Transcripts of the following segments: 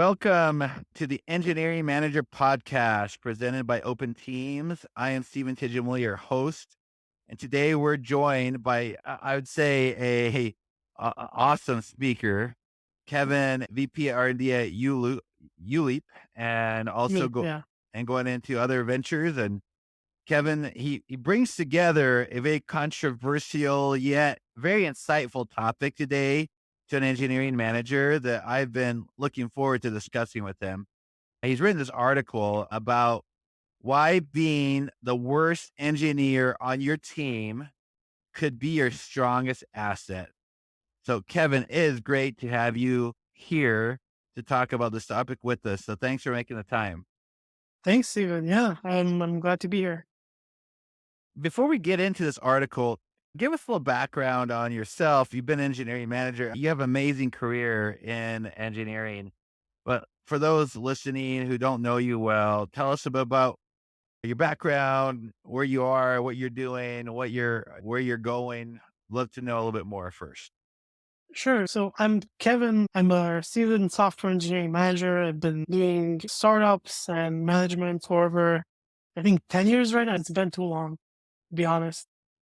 Welcome to the Engineering Manager Podcast presented by Open Teams. I am Stephen Tidjamuli, your host, and today we're joined by, I would say, a awesome speaker, Kevin, VP R&D at Youleap, and also Yeah. going into other ventures. And Kevin, he brings together a very controversial yet very insightful topic today to an engineering manager that I've been looking forward to discussing with him. He's written this article about why being the worst engineer on your team could be your strongest asset. So, Kevin, it is great to have you here to talk about this topic with us. So, thanks for making the time. Thanks, Steven. Yeah, I'm glad to be here. Before we get into this article, give us a little background on yourself. You've been engineering manager. You have an amazing career in engineering. But for those listening who don't know you well, tell us a bit about your background, where you are, what you're doing, where you're going. Love to know a little bit more first. Sure. So I'm Kevin. I'm a seasoned software engineering manager. I've been doing startups and management for over, I think, 10 years right now. It's been too long, to be honest.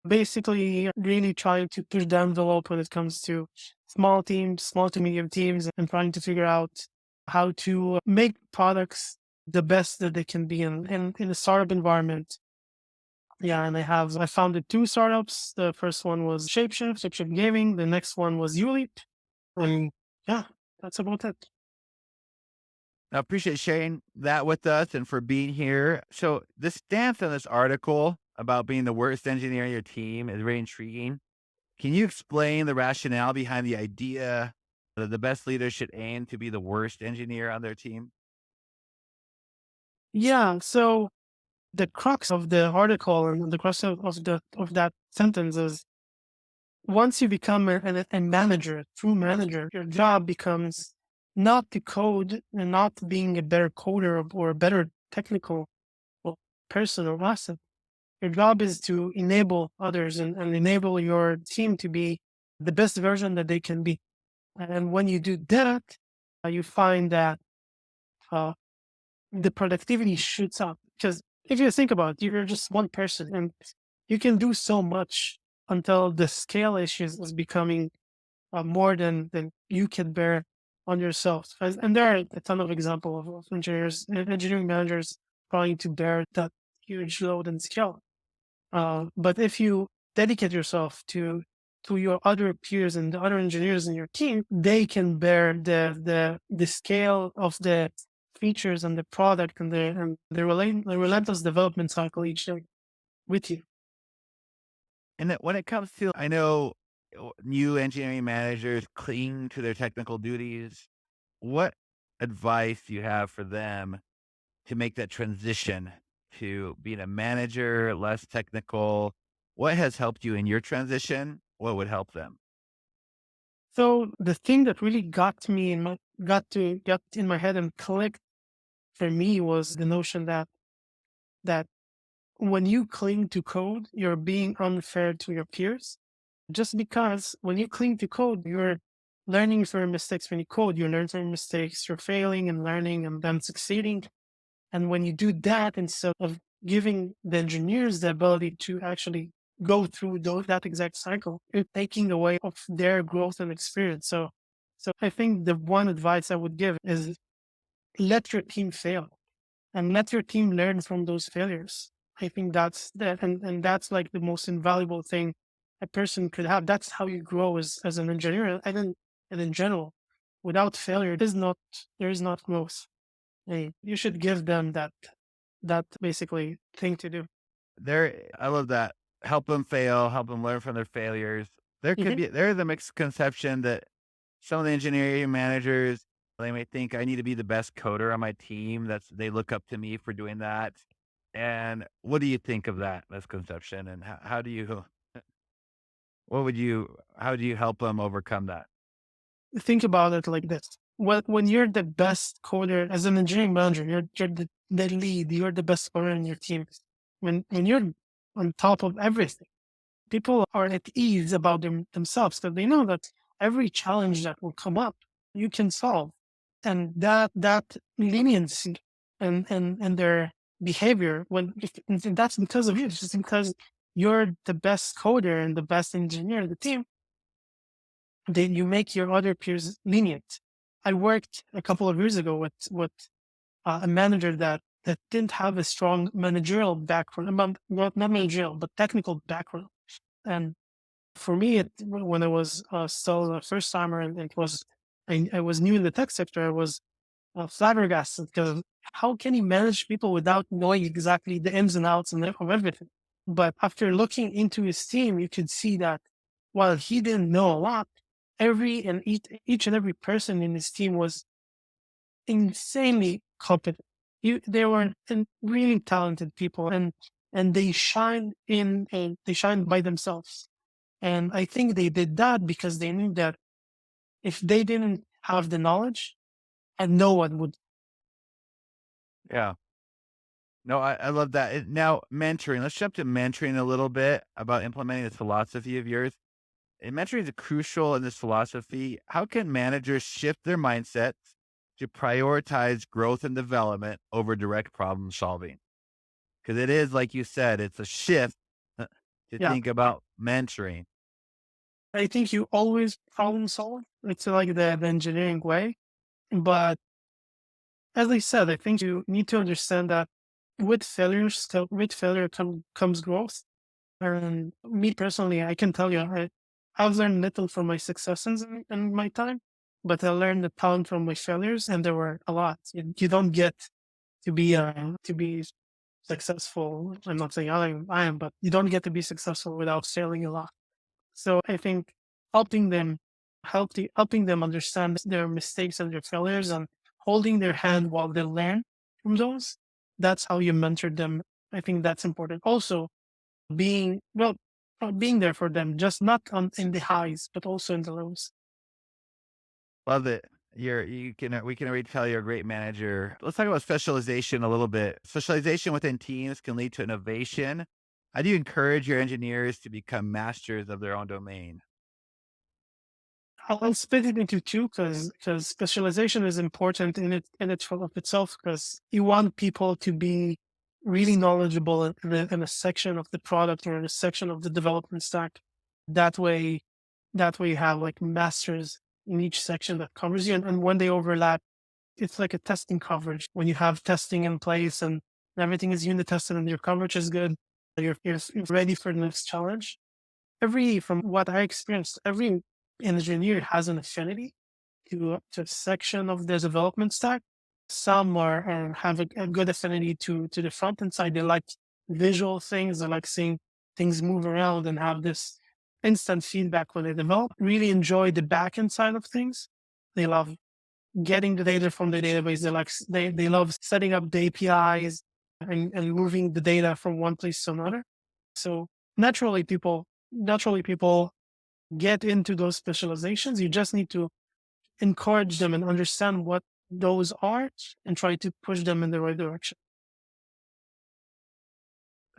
Basically, really trying to push the envelope when it comes to small teams, small to medium teams, and trying to figure out how to make products the best that they can be in a startup environment. Yeah, and I founded two startups. The first one was Shapeshift Gaming. The next one was Youleap. And yeah, that's about it. I appreciate sharing that with us and for being here. So this stance on this article about being the worst engineer on your team is very intriguing. Can you explain the rationale behind the idea that the best leaders should aim to be the worst engineer on their team? Yeah, so the crux of the article and the crux of that sentence is once you become a manager, a true manager, your job becomes not to code and not being a better coder or a better technical well, person or asset. Your job is to enable others and enable your team to be the best version that they can be. And when you do that, you find that uh, the productivity shoots up. Because if you think about it, you're just one person and you can do so much until the scale issues is becoming more than you can bear on yourself. And there are a ton of examples of engineering managers trying to bear that huge load and scale. But if you dedicate yourself to your other peers and the other engineers in your team, they can bear the scale of the features and the product and the relentless development cycle each day with you. And that when it comes to, I know new engineering managers cling to their technical duties. What advice do you have for them to make that transition to being a manager, less technical? What has helped you in your transition? What would help them? So the thing that really got in my head and clicked for me was the notion that when you cling to code, you're being unfair to your peers. Just because when you cling to code, you're learning from your mistakes. When you code, you learn from your mistakes. You're failing and learning and then succeeding. And when you do that, instead of giving the engineers the ability to actually go through that exact cycle, you're taking away of their growth and experience. So I think the one advice I would give is let your team fail and let your team learn from those failures. I think that's that, and that's like the most invaluable thing a person could have. That's how you grow as an engineer, and in general, without failure, there is not growth. You should give them that basically thing to do. I love that. Help them fail, help them learn from their failures. Mhm. There is a misconception that some of the engineering managers, they may think I need to be the best coder on my team. They look up to me for doing that. And what do you think of that misconception? And how do you, how do you help them overcome that? Think about it like this: when you're the best coder as an engineering manager, you're the lead, you're the best coder in your team. When you're on top of everything, people are at ease about themselves because they know that every challenge that will come up, you can solve. And that leniency and their behavior, and that's because of you. It's just because you're the best coder and the best engineer in the team, then you make your other peers lenient. I worked a couple of years ago with a manager that didn't have a strong managerial background, not managerial, but technical background. And for me, when I was still a first timer, and I was new in the tech sector, I was flabbergasted because how can he manage people without knowing exactly the ins and outs of everything? But after looking into his team, you could see that while he didn't know a lot, each and every person in his team was insanely competent. They were really talented people, and they shined by themselves. And I think they did that because they knew that if they didn't have the knowledge, and no one would. Yeah. No, I love that. Now, mentoring. Let's jump to mentoring a little bit about implementing this philosophy of yours. And mentoring is crucial in this philosophy. How can managers shift their mindsets to prioritize growth and development over direct problem solving? Because it is, like you said, it's a shift to Yeah, think about mentoring. I think you always problem solve. It's like the engineering way. But as I said, I think you need to understand that with failure comes growth. And me personally, I can tell you, I've learned little from my successes in my time, but I learned a ton from my failures, and there were a lot. You don't get to be successful. I'm not saying I am, but you don't get to be successful without failing a lot. So I think helping them, helping them understand their mistakes and their failures, and holding their hand while they learn from those. That's how you mentor them. I think that's important. Also, being well, being there for them, just not in the highs, but also in the lows. Love it. We can already tell you're a great manager. Let's talk about specialization a little bit. Specialization within teams can lead to innovation. How do you encourage your engineers to become masters of their own domain? I'll split it into two because specialization is important in it of itself, because you want people to be really knowledgeable in a section of the product or in a section of the development stack. That way, you have like masters in each section that covers you, and when they overlap, it's like a testing coverage. When you have testing in place and everything is unit tested and your coverage is good, you're ready for the next challenge. From what I experienced, every engineer has an affinity to a section of the development stack. Some have a good affinity to the front end side. They like visual things. They like seeing things move around and have this instant feedback when they develop. Really enjoy the back end side of things. They love getting the data from the database. They love setting up the APIs and moving the data from one place to another. So naturally people get into those specializations. You just need to encourage them and understand what those are and try to push them in the right direction.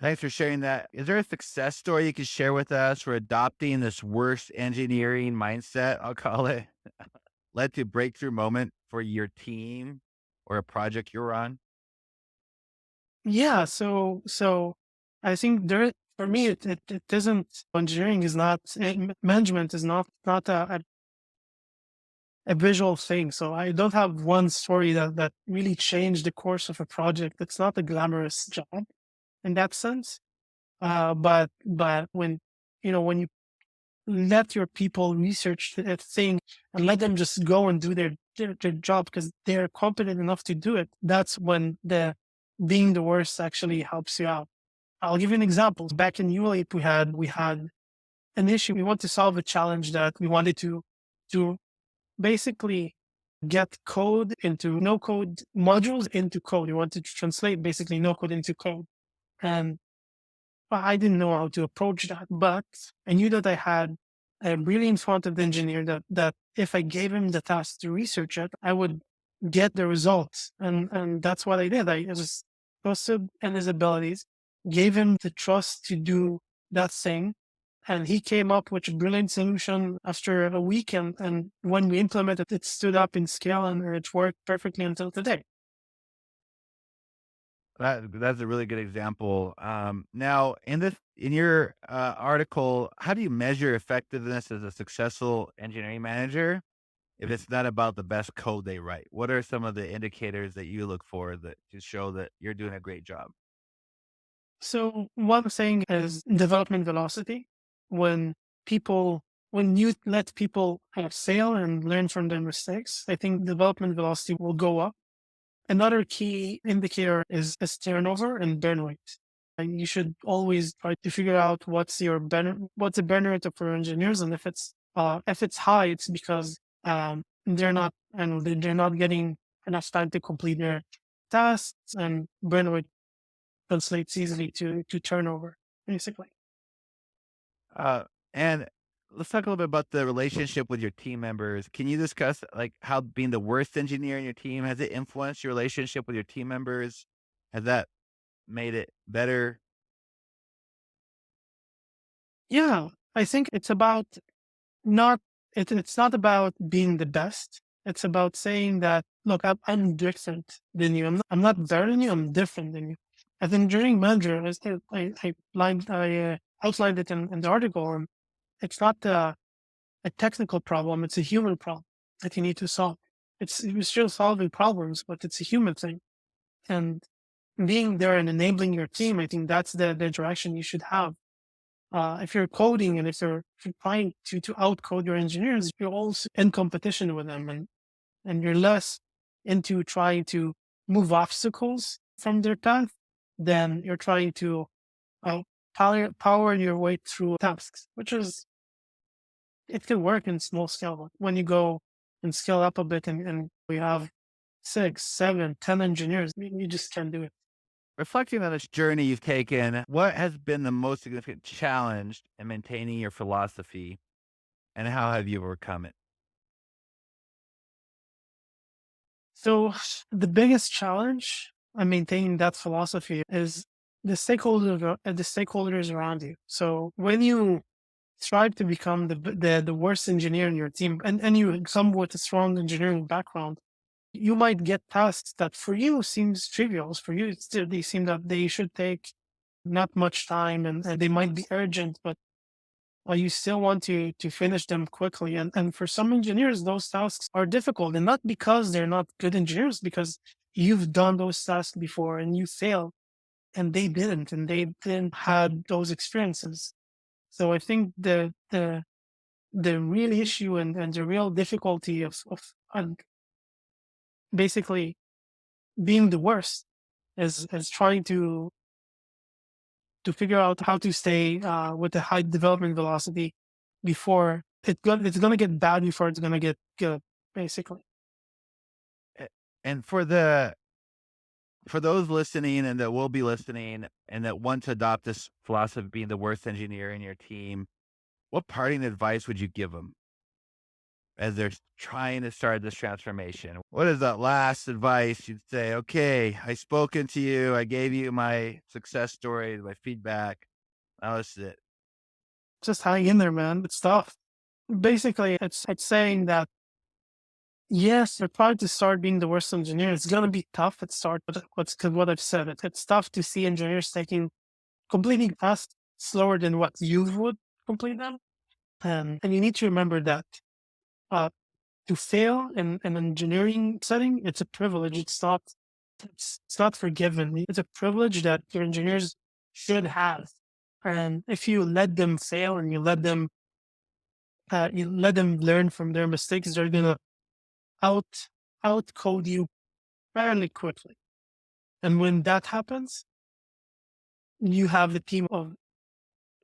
Thanks for sharing that. Is there a success story you could share with us for adopting this worst engineering mindset? I'll call it led to breakthrough moment for your team or a project you're on? Yeah. So I think there, for me, it isn't, engineering is not, management is not a visual thing. So I don't have one story that really changed the course of a project. It's not a glamorous job in that sense. But when you let your people research that thing and let them just go and do their job because they're competent enough to do it, that's when the being the worst actually helps you out. I'll give you an example. Back in Youleap, we had an issue. We want to solve a challenge that we wanted to basically get code into no code modules into code. We wanted to translate basically no code into code. And I didn't know how to approach that, but I knew that I had a really informative engineer that if I gave him the task to research it, I would get the results. And that's what I did. I was trusted in his abilities, gave him the trust to do that thing. And he came up with a brilliant solution after a week. And when we implemented it, stood up in scale and it worked perfectly until today. That's a really good example. Now, in your article, how do you measure effectiveness as a successful engineering manager if it's not about the best code they write? What are some of the indicators that you look for that to show that you're doing a great job? So one thing is development velocity. When when you let people fail and learn from their mistakes, I think development velocity will go up. Another key indicator is turnover and burn rate. And you should always try to figure out what's the burn rate of your engineers, and if it's high, it's because they're not getting enough time to complete their tasks, and burn rate translates easily to turnover, basically. Uh, and let's talk a little bit about the relationship with your team members. Can you discuss like how being the worst engineer in your team has it influenced your relationship with your team members? Has that made it better? Yeah, I think it's about not it's not about being the best. It's about saying that, look, I'm different than you. I'm not better than you. I'm different than you. As an engineering manager, I outlined it in the article. And it's not a technical problem. It's a human problem that you need to solve. You're still solving problems, but it's a human thing. And being there and enabling your team, I think that's the direction you should have. If you're coding and if you're trying to outcode your engineers, you're also in competition with them, and you're less into trying to move obstacles from their path than you're trying to uh, power your way through tasks, which is it can work in small scale. But when you go and scale up a bit and we have 6, 7, 10 engineers, you just can't do it. Reflecting on this journey you've taken, what has been the most significant challenge in maintaining your philosophy and how have you overcome it? So the biggest challenge in maintaining that philosophy is the stakeholders around you. So when you strive to become the worst engineer in your team, and you come with a strong engineering background, you might get tasks that for you seems trivial. For you, they seem that they should take not much time, and they might be urgent, but you still want to finish them quickly. And for some engineers, those tasks are difficult, and not because they're not good engineers, because you've done those tasks before and you failed, and they didn't had those experiences. So I think the real issue and the real difficulty of basically being the worst is trying to figure out how to stay with a high development velocity before it's gonna get bad before it's gonna get good, basically. A- And for those listening and that will be listening and that want to adopt this philosophy of being the worst engineer in your team, what parting advice would you give them as they're trying to start this transformation? What is that last advice you'd say? Okay, I spoken to you, I gave you my success story, my feedback. Now this is it. Just hang in there, man. It's tough. Basically, it's saying that yes, you're trying to start being the worst engineer. It's gonna be tough at start, but what I've said. It's tough to see engineers taking completing tasks slower than what you would complete them. And you need to remember that uh, to fail in an engineering setting, it's a privilege. It's not forgiven. It's a privilege that your engineers should have. And if you let them fail and you let them learn from their mistakes, they're gonna out out code you fairly quickly. And when that happens, you have a team of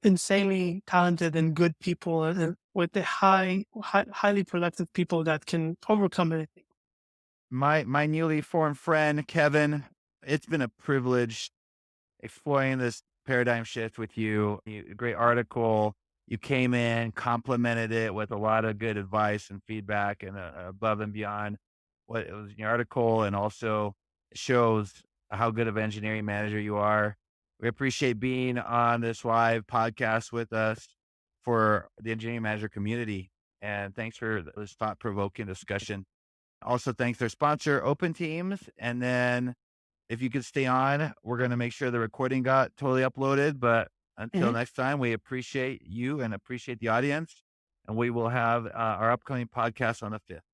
insanely talented and good people, and with the highly productive people that can overcome anything. My newly formed friend, Kevin, it's been a privilege exploring this paradigm shift with you. Great article. You came in, complimented it with a lot of good advice and feedback and above and beyond what it was in your article, and also shows how good of engineering manager you are. We appreciate being on this live podcast with us. for the engineering manager community. And thanks for this thought provoking discussion. Also, thanks our sponsor, Open Teams. And then if you could stay on, we're going to make sure the recording got totally uploaded. But until Mhm. next time, we appreciate you and appreciate the audience. And we will have our upcoming podcast on the 5th.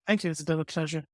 Thank you. It's been a pleasure.